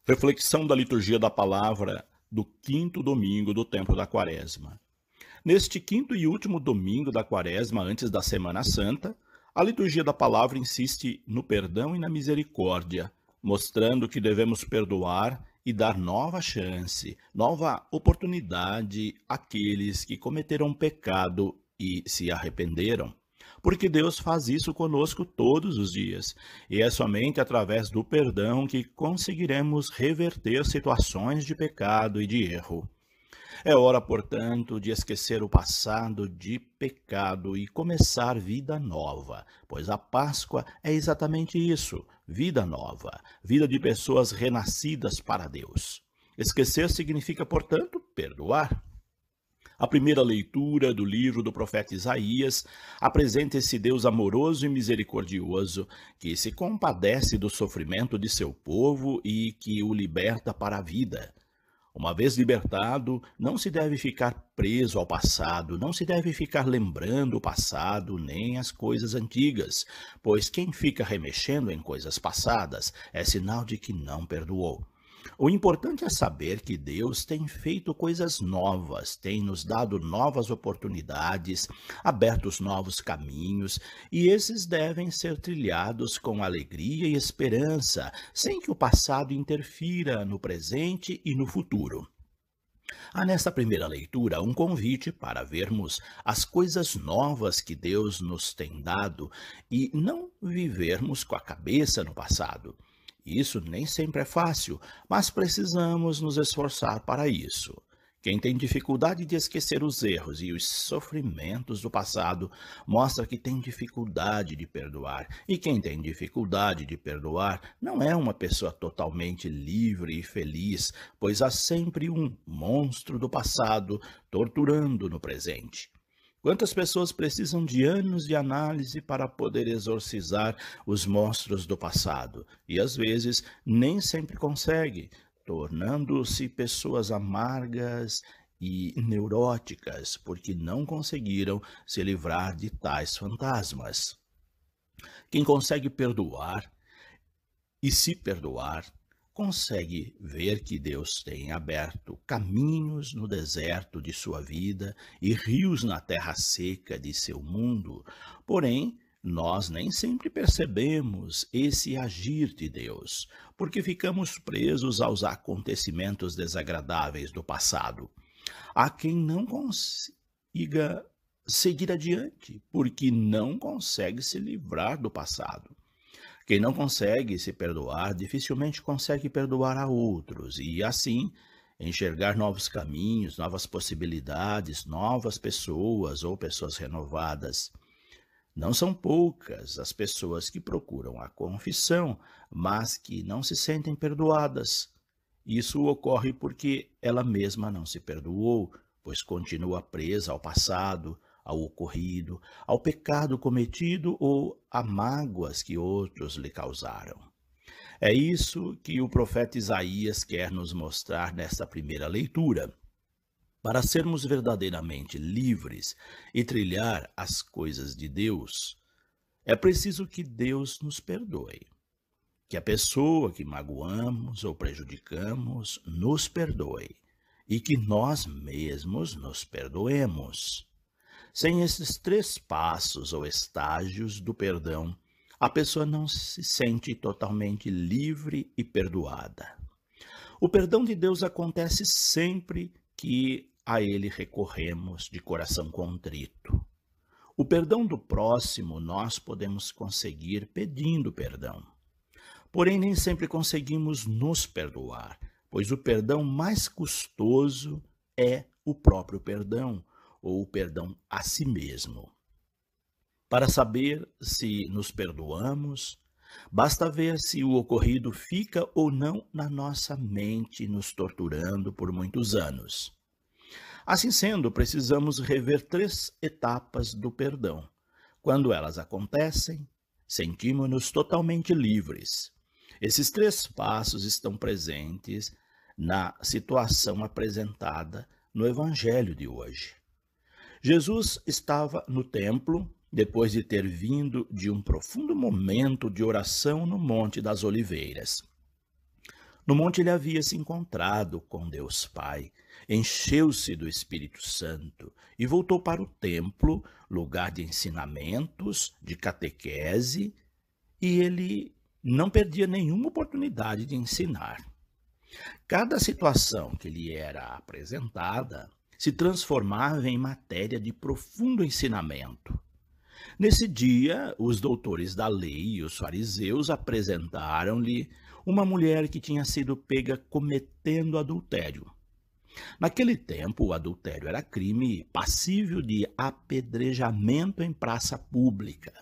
Reflexão da liturgia da palavra do quinto domingo do tempo da Quaresma. Neste quinto e último domingo da Quaresma, antes da Semana Santa, a liturgia da palavra insiste no perdão e na misericórdia, mostrando que devemos perdoar e dar nova chance, nova oportunidade àqueles que cometeram pecado e se arrependeram. Porque Deus faz isso conosco todos os dias, e é somente através do perdão que conseguiremos reverter situações de pecado e de erro. É hora, portanto, de esquecer o passado de pecado e começar vida nova, pois a Páscoa é exatamente isso, vida nova, vida de pessoas renascidas para Deus. Esquecer significa, portanto, perdoar. A primeira leitura do livro do profeta Isaías apresenta esse Deus amoroso e misericordioso que se compadece do sofrimento de seu povo e que o liberta para a vida. Uma vez libertado, não se deve ficar preso ao passado, não se deve ficar lembrando o passado nem as coisas antigas, pois quem fica remexendo em coisas passadas é sinal de que não perdoou. O importante é saber que Deus tem feito coisas novas, tem nos dado novas oportunidades, abertos novos caminhos, e esses devem ser trilhados com alegria e esperança, sem que o passado interfira no presente e no futuro. Há nesta primeira leitura um convite para vermos as coisas novas que Deus nos tem dado e não vivermos com a cabeça no passado. Isso nem sempre é fácil, mas precisamos nos esforçar para isso. Quem tem dificuldade de esquecer os erros e os sofrimentos do passado mostra que tem dificuldade de perdoar. E quem tem dificuldade de perdoar não é uma pessoa totalmente livre e feliz, pois há sempre um monstro do passado torturando no presente. Quantas pessoas precisam de anos de análise para poder exorcizar os monstros do passado? E às vezes nem sempre consegue, tornando-se pessoas amargas e neuróticas, porque não conseguiram se livrar de tais fantasmas. Quem consegue perdoar e se perdoar, consegue ver que Deus tem aberto caminhos no deserto de sua vida e rios na terra seca de seu mundo. Porém, nós nem sempre percebemos esse agir de Deus, porque ficamos presos aos acontecimentos desagradáveis do passado. Há quem não consiga seguir adiante, porque não consegue se livrar do passado. Quem não consegue se perdoar dificilmente consegue perdoar a outros e, assim, enxergar novos caminhos, novas possibilidades, novas pessoas ou pessoas renovadas. Não são poucas as pessoas que procuram a confissão, mas que não se sentem perdoadas. Isso ocorre porque ela mesma não se perdoou, pois continua presa ao passado, ao ocorrido, ao pecado cometido ou a mágoas que outros lhe causaram. É isso que o profeta Isaías quer nos mostrar nesta primeira leitura. Para sermos verdadeiramente livres e trilhar as coisas de Deus, é preciso que Deus nos perdoe. Que a pessoa que magoamos ou prejudicamos nos perdoe e que nós mesmos nos perdoemos. Sem esses três passos ou estágios do perdão, a pessoa não se sente totalmente livre e perdoada. O perdão de Deus acontece sempre que a ele recorremos de coração contrito. O perdão do próximo nós podemos conseguir pedindo perdão. Porém, nem sempre conseguimos nos perdoar, pois o perdão mais custoso é o próprio perdão, ou o perdão a si mesmo. Para saber se nos perdoamos, basta ver se o ocorrido fica ou não na nossa mente, nos torturando por muitos anos. Assim sendo, precisamos rever três etapas do perdão. Quando elas acontecem, sentimos-nos totalmente livres. Esses três passos estão presentes na situação apresentada no Evangelho de hoje. Jesus estava no templo depois de ter vindo de um profundo momento de oração no Monte das Oliveiras. No monte ele havia se encontrado com Deus Pai, encheu-se do Espírito Santo e voltou para o templo, lugar de ensinamentos, de catequese, e ele não perdia nenhuma oportunidade de ensinar. Cada situação que lhe era apresentada se transformava em matéria de profundo ensinamento. Nesse dia, os doutores da lei e os fariseus apresentaram-lhe uma mulher que tinha sido pega cometendo adultério. Naquele tempo, o adultério era crime passível de apedrejamento em praça pública.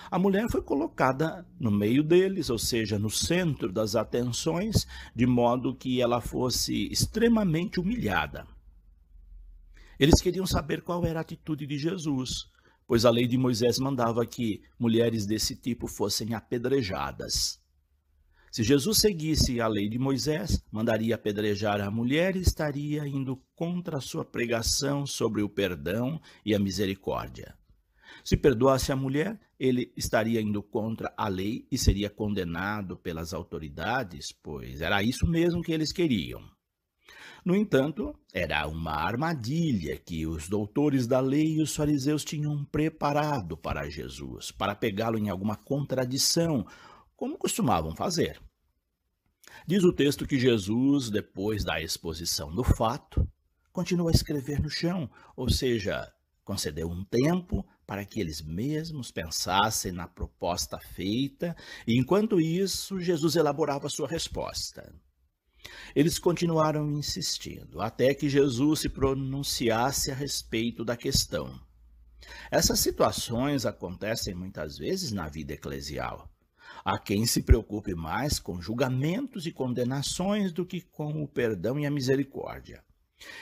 A mulher foi colocada no meio deles, ou seja, no centro das atenções, de modo que ela fosse extremamente humilhada. Eles queriam saber qual era a atitude de Jesus, pois a lei de Moisés mandava que mulheres desse tipo fossem apedrejadas. Se Jesus seguisse a lei de Moisés, mandaria apedrejar a mulher e estaria indo contra a sua pregação sobre o perdão e a misericórdia. Se perdoasse a mulher, ele estaria indo contra a lei e seria condenado pelas autoridades, pois era isso mesmo que eles queriam. No entanto, era uma armadilha que os doutores da lei e os fariseus tinham preparado para Jesus, para pegá-lo em alguma contradição, como costumavam fazer. Diz o texto que Jesus, depois da exposição do fato, continuou a escrever no chão, ou seja, concedeu um tempo para que eles mesmos pensassem na proposta feita, e enquanto isso, Jesus elaborava sua resposta. Eles continuaram insistindo, até que Jesus se pronunciasse a respeito da questão. Essas situações acontecem muitas vezes na vida eclesial. Há quem se preocupe mais com julgamentos e condenações do que com o perdão e a misericórdia.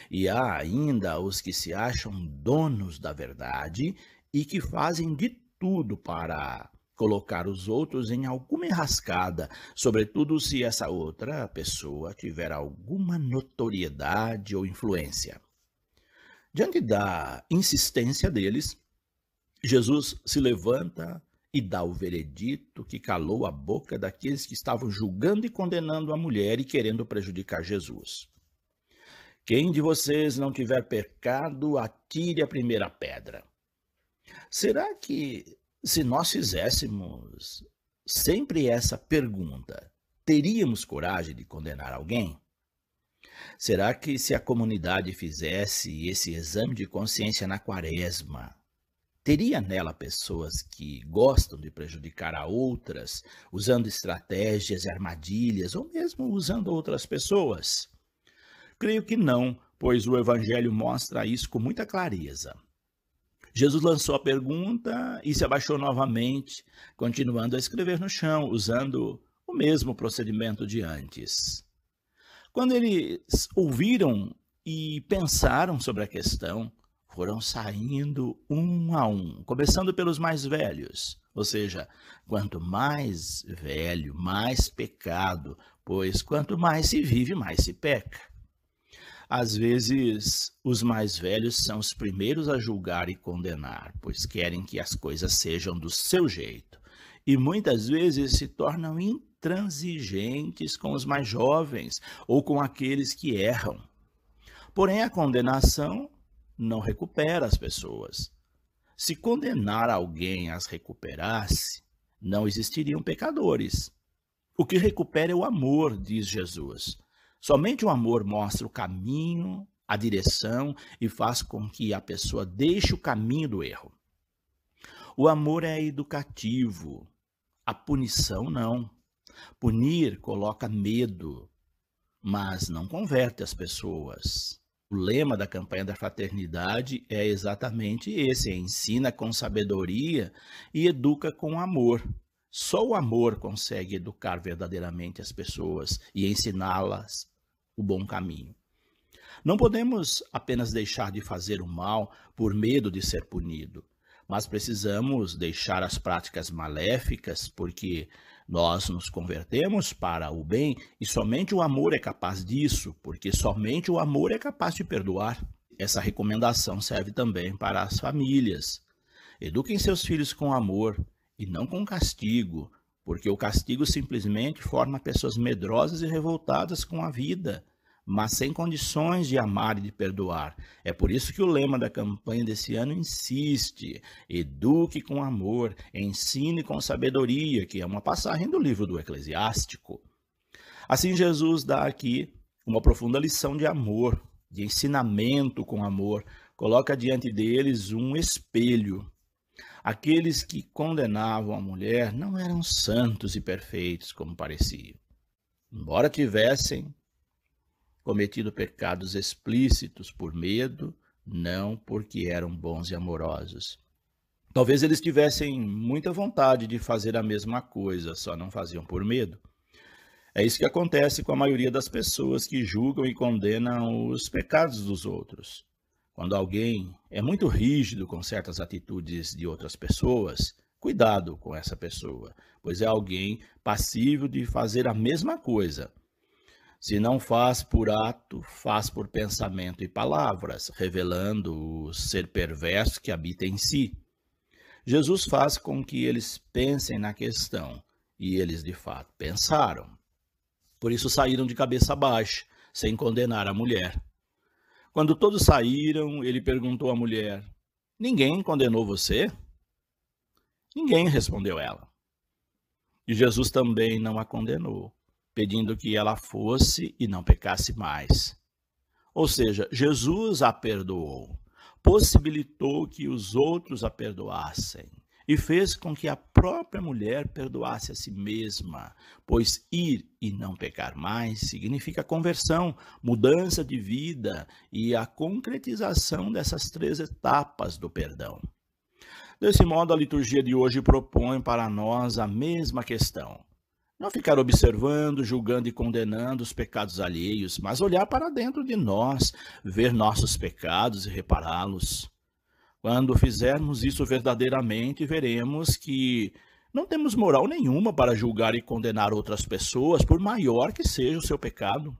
E há ainda os que se acham donos da verdade e que fazem de tudo para colocar os outros em alguma enrascada, sobretudo se essa outra pessoa tiver alguma notoriedade ou influência. Diante da insistência deles, Jesus se levanta e dá o veredito que calou a boca daqueles que estavam julgando e condenando a mulher e querendo prejudicar Jesus. Quem de vocês não tiver pecado, atire a primeira pedra. Será que, se nós fizéssemos sempre essa pergunta, teríamos coragem de condenar alguém? Será que, se a comunidade fizesse esse exame de consciência na quaresma, teria nela pessoas que gostam de prejudicar a outras, usando estratégias e armadilhas, ou mesmo usando outras pessoas? Creio que não, pois o Evangelho mostra isso com muita clareza. Jesus lançou a pergunta e se abaixou novamente, continuando a escrever no chão, usando o mesmo procedimento de antes. Quando eles ouviram e pensaram sobre a questão, foram saindo um a um, começando pelos mais velhos. Ou seja, quanto mais velho, mais pecado, pois quanto mais se vive, mais se peca. Às vezes, os mais velhos são os primeiros a julgar e condenar, pois querem que as coisas sejam do seu jeito. E muitas vezes se tornam intransigentes com os mais jovens ou com aqueles que erram. Porém, a condenação não recupera as pessoas. Se condenar alguém as recuperasse, não existiriam pecadores. O que recupera é o amor, diz Jesus. Somente o amor mostra o caminho, a direção e faz com que a pessoa deixe o caminho do erro. O amor é educativo, a punição não. Punir coloca medo, mas não converte as pessoas. O lema da campanha da fraternidade é exatamente esse: ensina com sabedoria e educa com amor. Só o amor consegue educar verdadeiramente as pessoas e ensiná-las o bom caminho. Não podemos apenas deixar de fazer o mal por medo de ser punido, mas precisamos deixar as práticas maléficas porque nós nos convertemos para o bem e somente o amor é capaz disso, porque somente o amor é capaz de perdoar. Essa recomendação serve também para as famílias. Eduquem seus filhos com amor e não com castigo, porque o castigo simplesmente forma pessoas medrosas e revoltadas com a vida, mas sem condições de amar e de perdoar. É por isso que o lema da campanha desse ano insiste: eduque com amor, ensine com sabedoria, que é uma passagem do livro do Eclesiástico. Assim, Jesus dá aqui uma profunda lição de amor, de ensinamento com amor, coloca diante deles um espelho. Aqueles que condenavam a mulher não eram santos e perfeitos, como parecia. Embora tivessem cometido pecados explícitos por medo, não porque eram bons e amorosos. Talvez eles tivessem muita vontade de fazer a mesma coisa, só não faziam por medo. É isso que acontece com a maioria das pessoas que julgam e condenam os pecados dos outros. Quando alguém é muito rígido com certas atitudes de outras pessoas, cuidado com essa pessoa, pois é alguém passível de fazer a mesma coisa. Se não faz por ato, faz por pensamento e palavras, revelando o ser perverso que habita em si. Jesus faz com que eles pensem na questão, e eles de fato pensaram. Por isso saíram de cabeça baixa, sem condenar a mulher. Quando todos saíram, ele perguntou à mulher: ninguém condenou você? Ninguém, respondeu ela. E Jesus também não a condenou, pedindo que ela fosse e não pecasse mais. Ou seja, Jesus a perdoou, possibilitou que os outros a perdoassem e fez com que a própria mulher perdoasse a si mesma, pois ir e não pecar mais significa conversão, mudança de vida e a concretização dessas 3 etapas do perdão. Desse modo, a liturgia de hoje propõe para nós a mesma questão. Não ficar observando, julgando e condenando os pecados alheios, mas olhar para dentro de nós, ver nossos pecados e repará-los. Quando fizermos isso verdadeiramente, veremos que não temos moral nenhuma para julgar e condenar outras pessoas, por maior que seja o seu pecado.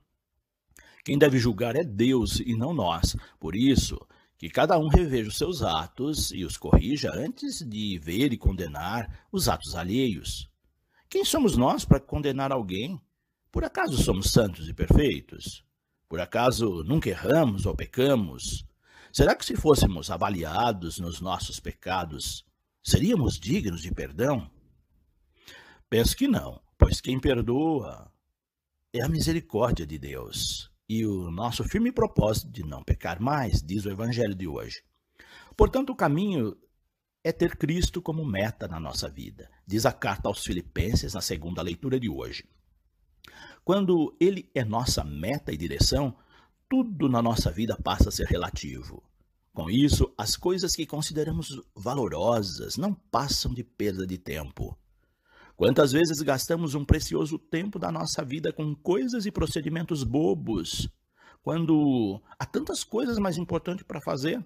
Quem deve julgar é Deus e não nós. Por isso, que cada um reveja os seus atos e os corrija antes de ver e condenar os atos alheios. Quem somos nós para condenar alguém? Por acaso somos santos e perfeitos? Por acaso nunca erramos ou pecamos? Será que se fôssemos avaliados nos nossos pecados, seríamos dignos de perdão? Penso que não, pois quem perdoa é a misericórdia de Deus e o nosso firme propósito de não pecar mais, diz o Evangelho de hoje. Portanto, o caminho é ter Cristo como meta na nossa vida, diz a carta aos Filipenses na segunda leitura de hoje. Quando Ele é nossa meta e direção, tudo na nossa vida passa a ser relativo. Com isso, as coisas que consideramos valorosas não passam de perda de tempo. Quantas vezes gastamos um precioso tempo da nossa vida com coisas e procedimentos bobos, quando há tantas coisas mais importantes para fazer?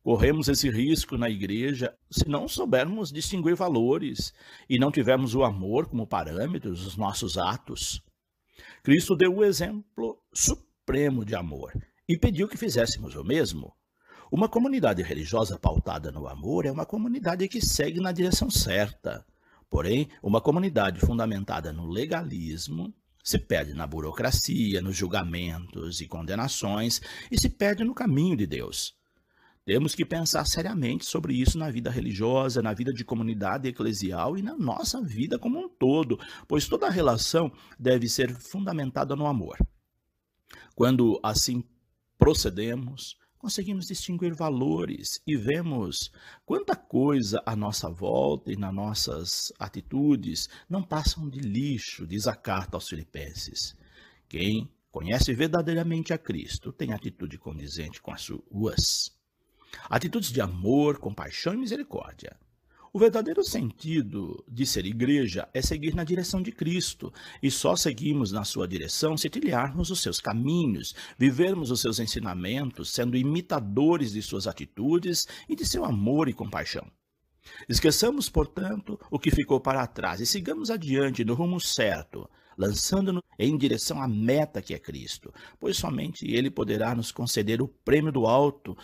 Corremos esse risco na igreja se não soubermos distinguir valores e não tivermos o amor como parâmetro dos nossos atos. Cristo deu o exemplo supremo de amor e pediu que fizéssemos o mesmo. Uma comunidade religiosa pautada no amor é uma comunidade que segue na direção certa. Porém, uma comunidade fundamentada no legalismo se perde na burocracia, nos julgamentos e condenações e se perde no caminho de Deus. Temos que pensar seriamente sobre isso na vida religiosa, na vida de comunidade eclesial e na nossa vida como um todo, pois toda relação deve ser fundamentada no amor. Quando assim procedemos, conseguimos distinguir valores e vemos quanta coisa à nossa volta e nas nossas atitudes não passam de lixo, diz a carta aos Filipenses. Quem conhece verdadeiramente a Cristo tem atitude condizente com as suas. Atitudes de amor, compaixão e misericórdia. O verdadeiro sentido de ser igreja é seguir na direção de Cristo, e só seguimos na sua direção se trilharmos os seus caminhos, vivermos os seus ensinamentos, sendo imitadores de suas atitudes e de seu amor e compaixão. Esqueçamos, portanto, o que ficou para trás e sigamos adiante no rumo certo, lançando-nos em direção à meta que é Cristo, pois somente Ele poderá nos conceder o prêmio do alto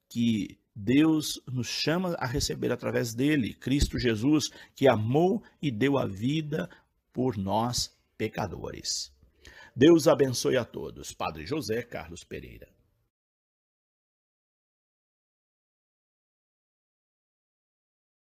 que Deus nos chama a receber através dele, Cristo Jesus, que amou e deu a vida por nós, pecadores. Deus abençoe a todos. Padre José Carlos Pereira.